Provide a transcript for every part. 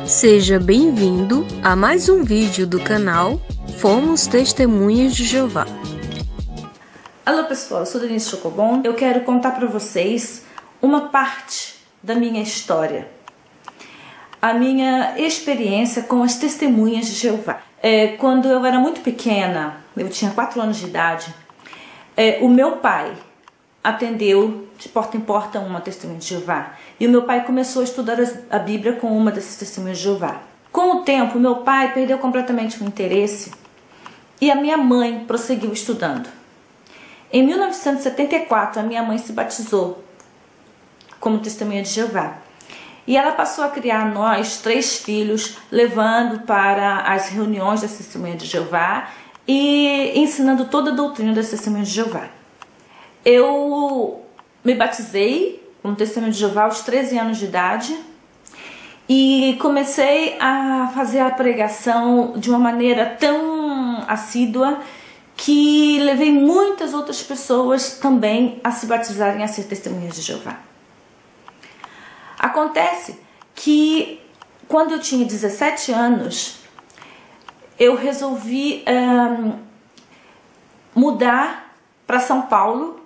Seja bem-vindo a mais um vídeo do canal Fomos Testemunhas de Jeová. Alô pessoal, eu sou Denise Chocobon. Eu quero contar para vocês uma parte da minha história. A minha experiência com as Testemunhas de Jeová. Quando eu era muito pequena, eu tinha 4 anos de idade, o meu pai atendeu de porta em porta uma Testemunha de Jeová. E o meu pai começou a estudar a Bíblia com uma dessas Testemunhas de Jeová. Com o tempo, meu pai perdeu completamente o interesse e a minha mãe prosseguiu estudando. Em 1974, a minha mãe se batizou como Testemunha de Jeová. E ela passou a criar nós, 3 filhos, levando para as reuniões das Testemunhas de Jeová e ensinando toda a doutrina das Testemunhas de Jeová. Eu me batizei como Testemunha de Jeová aos 13 anos de idade e comecei a fazer a pregação de uma maneira tão assídua que levei muitas outras pessoas também a se batizarem a ser Testemunhas de Jeová. Acontece que quando eu tinha 17 anos, eu resolvi mudar para São Paulo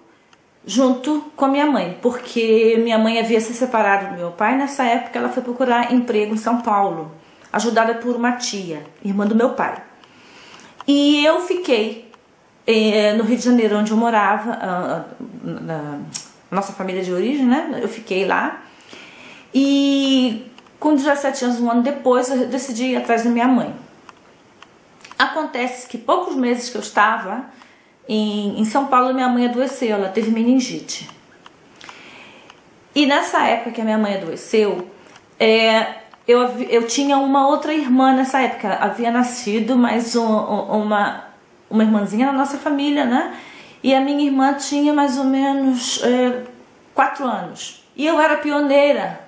junto com a minha mãe, porque minha mãe havia se separado do meu pai. Nessa época ela foi procurar emprego em São Paulo, ajudada por uma tia, irmã do meu pai. E eu fiquei no Rio de Janeiro, onde eu morava, na nossa família de origem, né? Eu fiquei lá. E com 17 anos, um ano depois, eu decidi ir atrás da minha mãe. Acontece que poucos meses que eu estava em São Paulo, minha mãe adoeceu, ela teve meningite. E nessa época que a minha mãe adoeceu, eu tinha uma outra irmã nessa época. Havia nascido mais uma irmãzinha na nossa família, né? E a minha irmã tinha mais ou menos 4 anos. E eu era pioneira.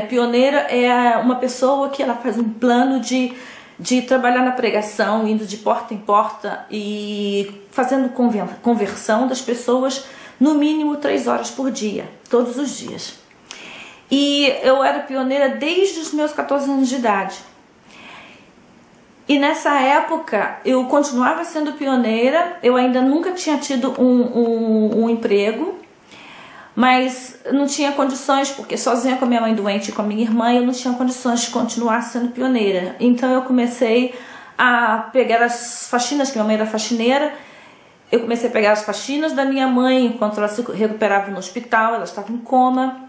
Pioneira é uma pessoa que ela faz um plano de trabalhar na pregação, indo de porta em porta e fazendo conversão das pessoas no mínimo 3 horas por dia, todos os dias. E eu era pioneira desde os meus 14 anos de idade. E nessa época eu continuava sendo pioneira, eu ainda nunca tinha tido um emprego, mas não tinha condições, porque sozinha com a minha mãe doente e com a minha irmã, eu não tinha condições de continuar sendo pioneira. Então eu comecei a pegar as faxinas, que minha mãe era faxineira, eu comecei a pegar as faxinas da minha mãe enquanto ela se recuperava no hospital, ela estava em coma.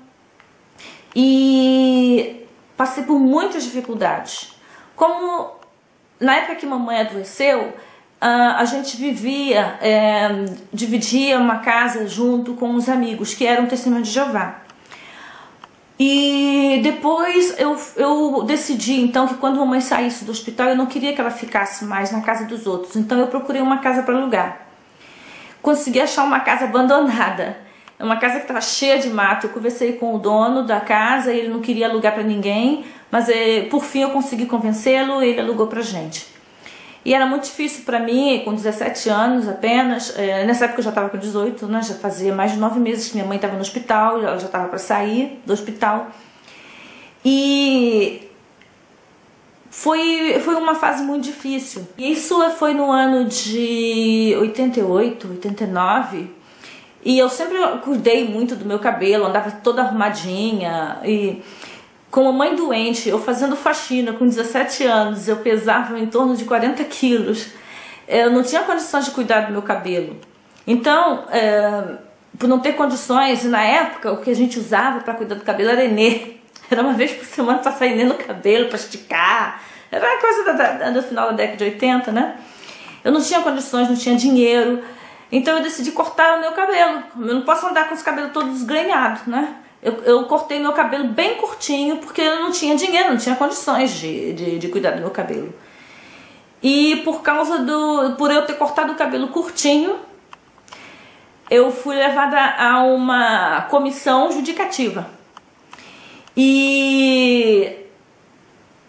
E passei por muitas dificuldades. Como na época que mamãe adoeceu, a gente dividia uma casa junto com os amigos que eram Testemunhas de Jeová. E depois eu decidi então que quando a mamãe saísse do hospital, eu não queria que ela ficasse mais na casa dos outros. Então eu procurei uma casa para alugar. Consegui achar uma casa abandonada. É uma casa que estava cheia de mato. Eu conversei com o dono da casa, ele não queria alugar para ninguém, mas por fim eu consegui convencê-lo e ele alugou pra gente. E era muito difícil para mim, com 17 anos apenas. Nessa época eu já estava com 18, né? Já fazia mais de 9 meses que minha mãe estava no hospital, ela já estava para sair do hospital. E foi uma fase muito difícil. E isso foi no ano de 88, 89. E eu sempre cuidei muito do meu cabelo, andava toda arrumadinha. E com a mãe doente, eu fazendo faxina com 17 anos, eu pesava em torno de 40 quilos. Eu não tinha condições de cuidar do meu cabelo. Então, por não ter condições, na época, o que a gente usava para cuidar do cabelo era Enê. Era uma vez por semana passar Enê no cabelo para esticar. Era uma coisa do final da década de 80, né? Eu não tinha condições, não tinha dinheiro. Então eu decidi cortar o meu cabelo. Eu não posso andar com os cabelos todos desgrenhados, né? Eu cortei meu cabelo bem curtinho, porque eu não tinha dinheiro, não tinha condições de cuidar do meu cabelo. E por eu ter cortado o cabelo curtinho, eu fui levada a uma comissão judicativa. E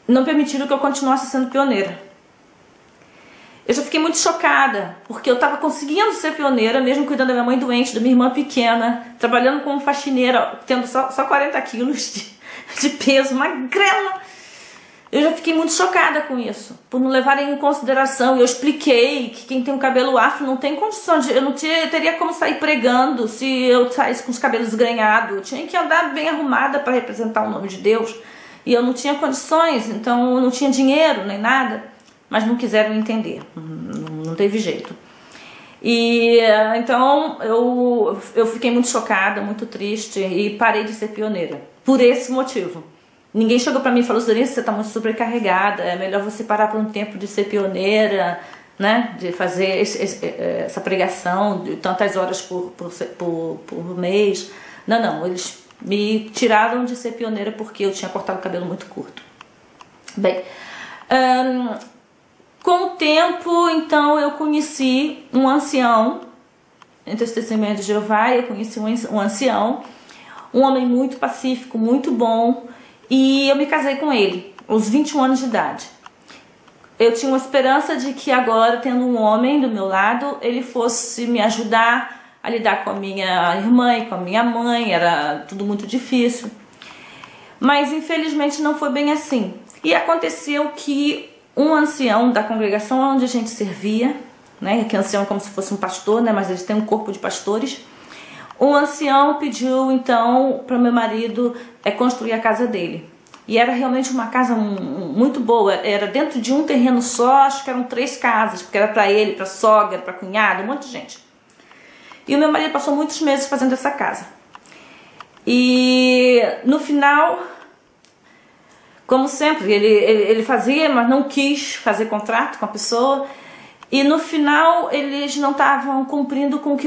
não permitiram que eu continuasse sendo pioneira. Eu já fiquei muito chocada, porque eu estava conseguindo ser pioneira, mesmo cuidando da minha mãe doente, da minha irmã pequena, trabalhando como faxineira, tendo só 40 quilos de peso, magrela. Eu já fiquei muito chocada com isso, por não levarem em consideração. Eu expliquei que quem tem um cabelo afro não tem condição de... Eu não teria como sair pregando se eu saísse com os cabelos granhados. Eu tinha que andar bem arrumada para representar o nome de Deus. E eu não tinha condições, então eu não tinha dinheiro nem nada. Mas não quiseram entender, não teve jeito. E então eu fiquei muito chocada, muito triste e parei de ser pioneira. Por esse motivo. Ninguém chegou pra mim e falou: Zorice, você tá muito sobrecarregada, é melhor você parar por um tempo de ser pioneira, né? De fazer essa pregação de tantas horas por mês. Não, eles me tiraram de ser pioneira porque eu tinha cortado o cabelo muito curto. Bem, com o tempo, então, eu conheci um ancião, entre os testemunhos de Jeová, eu conheci um ancião, um homem muito pacífico, muito bom, e eu me casei com ele, aos 21 anos de idade. Eu tinha uma esperança de que agora, tendo um homem do meu lado, ele fosse me ajudar a lidar com a minha irmã e com a minha mãe, era tudo muito difícil. Mas, infelizmente, não foi bem assim. E aconteceu que um ancião da congregação onde a gente servia, né, que ancião é como se fosse um pastor, né, mas eles têm um corpo de pastores. Um ancião pediu então para o meu marido construir a casa dele. E era realmente uma casa muito boa, era dentro de um terreno só, acho que eram 3 casas, porque era para ele, para sogra, para cunhado, um monte de gente. E o meu marido passou muitos meses fazendo essa casa. E no final, como sempre, ele fazia, mas não quis fazer contrato com a pessoa. E no final eles não estavam cumprindo com o que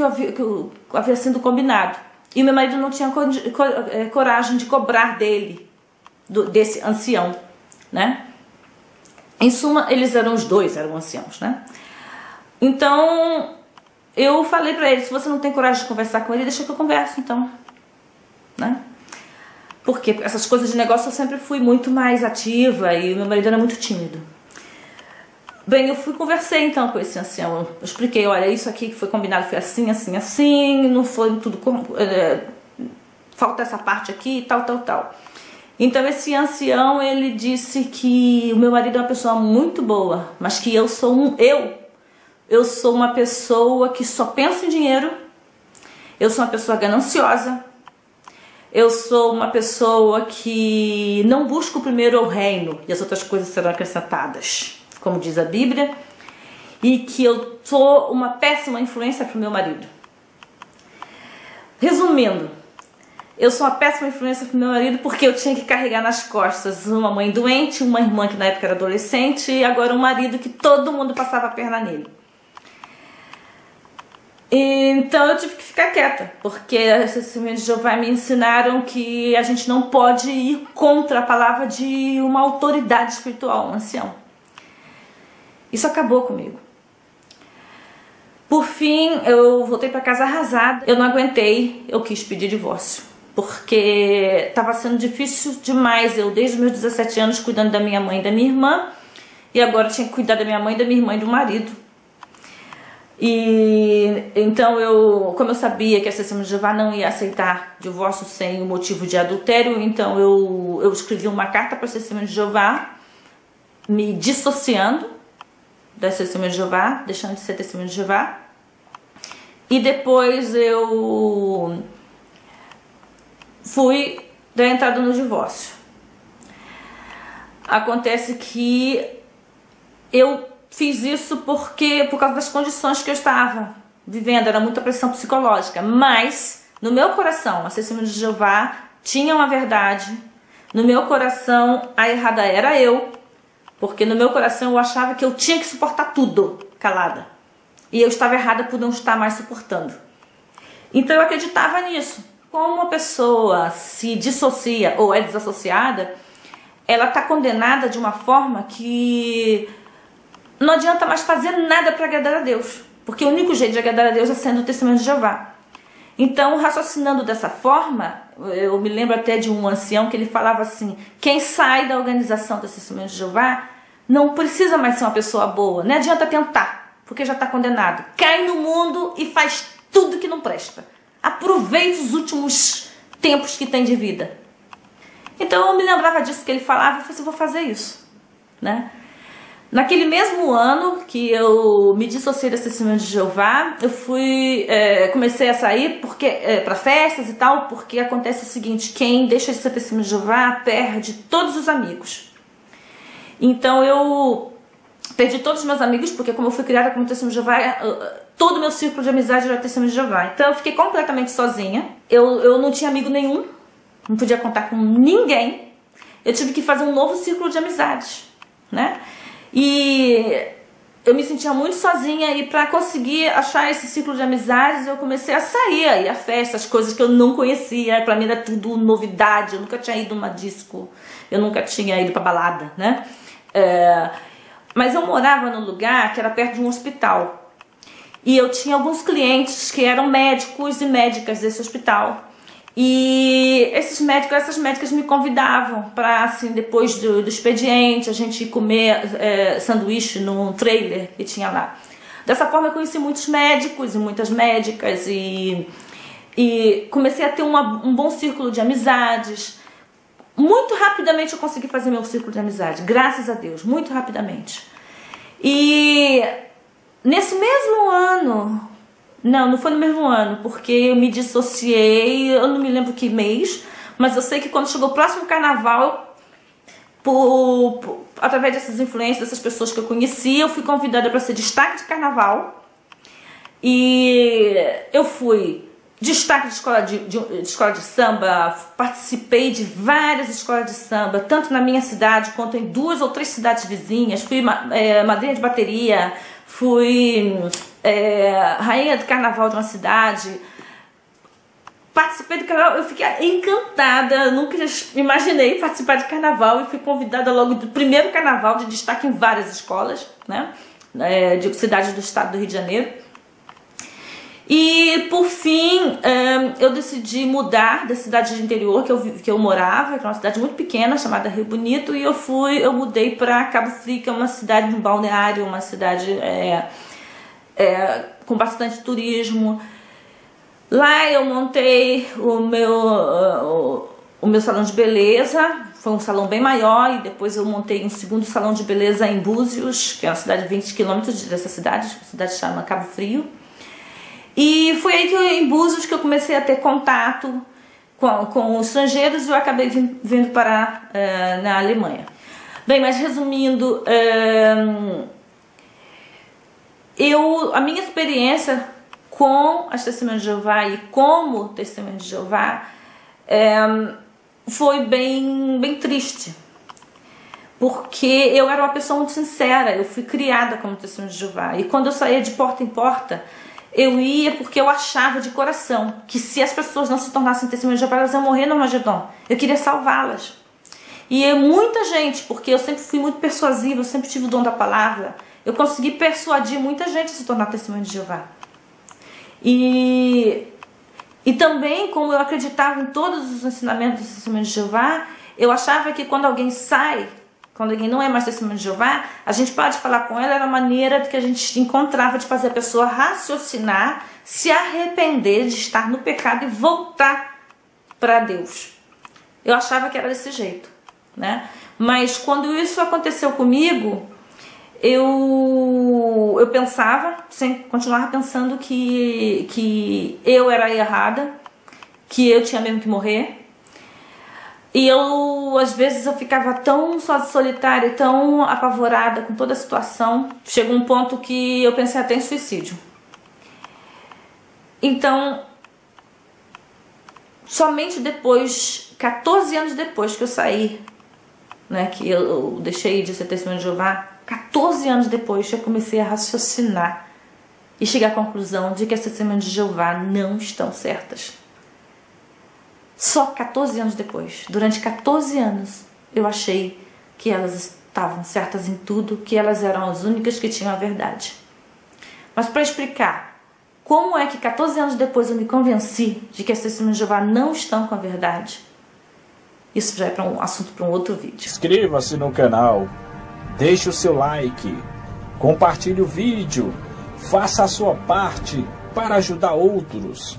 havia sido combinado. E meu marido não tinha coragem de cobrar desse ancião, né? Em suma, os dois eram anciãos, né? Então eu falei pra ele: se você não tem coragem de conversar com ele, deixa que eu converso então, né? Porque essas coisas de negócio eu sempre fui muito mais ativa e meu marido era muito tímido. Bem, eu conversei então com esse ancião, eu expliquei: olha, isso aqui que foi combinado foi assim, assim, assim, não foi tudo como... falta essa parte aqui e tal. Então esse ancião, ele disse que o meu marido é uma pessoa muito boa, mas que eu sou uma pessoa que só pensa em dinheiro, eu sou uma pessoa gananciosa, eu sou uma pessoa que não busca primeiro o reino e as outras coisas serão acrescentadas, como diz a Bíblia, e que eu sou uma péssima influência para o meu marido. Resumindo, eu sou uma péssima influência para o meu marido porque eu tinha que carregar nas costas uma mãe doente, uma irmã que na época era adolescente e agora um marido que todo mundo passava a perna nele. Então eu tive que ficar quieta, porque as testemunhas de Jeová me ensinaram que a gente não pode ir contra a palavra de uma autoridade espiritual, um ancião. Isso acabou comigo. Por fim, eu voltei para casa arrasada. Eu não aguentei, eu quis pedir divórcio. Porque estava sendo difícil demais. Eu, desde os meus 17 anos, cuidando da minha mãe e da minha irmã. E agora eu tinha que cuidar da minha mãe, da minha irmã e do marido. E então, como eu sabia que a Testemunha de Jeová não ia aceitar divórcio sem o motivo de adultério, então eu escrevi uma carta para a Testemunha de Jeová, me dissociando da Testemunha de Jeová, deixando de ser Testemunha de Jeová. E depois eu fui dar entrada no divórcio. Acontece que eu fiz isso por causa das condições que eu estava vivendo, era muita pressão psicológica, mas no meu coração, a Testemunha de Jeová tinha uma verdade, no meu coração a errada era eu, porque no meu coração eu achava que eu tinha que suportar tudo calada, e eu estava errada por não estar mais suportando. Então eu acreditava nisso. Como uma pessoa se dissocia ou é desassociada, ela está condenada de uma forma que não adianta mais fazer nada para agradar a Deus, porque o único jeito de agradar a Deus é sendo o testemunho de Jeová. Então, raciocinando dessa forma, eu me lembro até de um ancião que ele falava assim: quem sai da organização do testemunho de Jeová não precisa mais ser uma pessoa boa, não adianta tentar, porque já está condenado. Cai no mundo e faz tudo que não presta. Aproveite os últimos tempos que tem de vida. Então eu me lembrava disso que ele falava e falei assim: vou fazer isso. né? Naquele mesmo ano que eu me dissociei das Testemunhas de Jeová, eu comecei a sair para festas e tal, porque acontece o seguinte: quem deixa de ser Testemunha de Jeová perde todos os amigos. Então eu perdi todos os meus amigos, porque como eu fui criada como Testemunha de Jeová, todo o meu círculo de amizade era Testemunha de Jeová. Então eu fiquei completamente sozinha, eu não tinha amigo nenhum, não podia contar com ninguém, eu tive que fazer um novo círculo de amizades, né? E eu me sentia muito sozinha, e para conseguir achar esse ciclo de amizades eu comecei a sair, a ir a festas, coisas que eu não conhecia. Para mim era tudo novidade, eu nunca tinha ido numa disco, eu nunca tinha ido para balada, né? Mas eu morava num lugar que era perto de um hospital, e eu tinha alguns clientes que eram médicos e médicas desse hospital. E esses médicos, essas médicas me convidavam para, assim, depois do expediente, a gente ir comer sanduíche num trailer que tinha lá. Dessa forma eu conheci muitos médicos e muitas médicas, e comecei a ter um bom círculo de amizades. Muito rapidamente eu consegui fazer meu círculo de amizade, graças a Deus, muito rapidamente. E nesse mesmo ano... Não foi no mesmo ano, porque eu me dissociei, eu não me lembro que mês, mas eu sei que quando chegou o próximo carnaval, através dessas influências, dessas pessoas que eu conheci, eu fui convidada para ser destaque de carnaval. E eu fui destaque de escola de samba, participei de várias escolas de samba, tanto na minha cidade quanto em 2 ou 3 cidades vizinhas. Fui madrinha de bateria, fui rainha do carnaval de uma cidade, participei do carnaval. Eu fiquei encantada, nunca imaginei participar de carnaval, e fui convidada logo do primeiro carnaval de destaque em várias escolas, né, de cidades do estado do Rio de Janeiro. E por fim eu decidi mudar da cidade de interior que eu morava, que era uma cidade muito pequena chamada Rio Bonito, e eu mudei para Cabo Frio, que é uma cidade, um balneário, uma cidade com bastante turismo. Lá eu montei o meu salão de beleza, foi um salão bem maior, e depois eu montei um segundo salão de beleza em Búzios, que é uma cidade de 20 quilômetros dessa cidade, a cidade chama Cabo Frio. E foi aí em Búzios que eu comecei a ter contato com os estrangeiros, e eu acabei vindo parar na Alemanha. Bem, mas resumindo, a minha experiência com as Testemunhas de Jeová e como Testemunha de Jeová foi bem triste, porque eu era uma pessoa muito sincera, eu fui criada como Testemunha de Jeová, e quando eu saía de porta em porta, eu ia porque eu achava de coração que se as pessoas não se tornassem Testemunhas de Jeová, elas iam morrer no Armagedon. Eu queria salvá-las. E muita gente, porque eu sempre fui muito persuasiva, eu sempre tive o dom da palavra, eu consegui persuadir muita gente a se tornar Testemunha de Jeová. E também, como eu acreditava em todos os ensinamentos do Testemunha de Jeová, eu achava que quando alguém sai, quando alguém não é mais Testemunha de Jeová, a gente pode falar com ela, era a maneira que a gente encontrava de fazer a pessoa raciocinar, se arrepender de estar no pecado e voltar para Deus. Eu achava que era desse jeito, né? Mas quando isso aconteceu comigo, eu continuava pensando que eu era errada, que eu tinha mesmo que morrer. E às vezes eu ficava tão solitária e tão apavorada com toda a situação. Chegou um ponto que eu pensei até em suicídio. Então, somente depois, 14 anos depois que eu saí, né, que eu deixei de ser Testemunha de Jeová, 14 anos depois eu comecei a raciocinar e chegar à conclusão de que as Testemunhas de Jeová não estão certas. Só 14 anos depois, durante 14 anos, eu achei que elas estavam certas em tudo, que elas eram as únicas que tinham a verdade. Mas para explicar como é que 14 anos depois eu me convenci de que as Testemunhas de Jeová não estão com a verdade, isso já é um assunto para um outro vídeo. Inscreva-se no canal, deixe o seu like, compartilhe o vídeo, faça a sua parte para ajudar outros.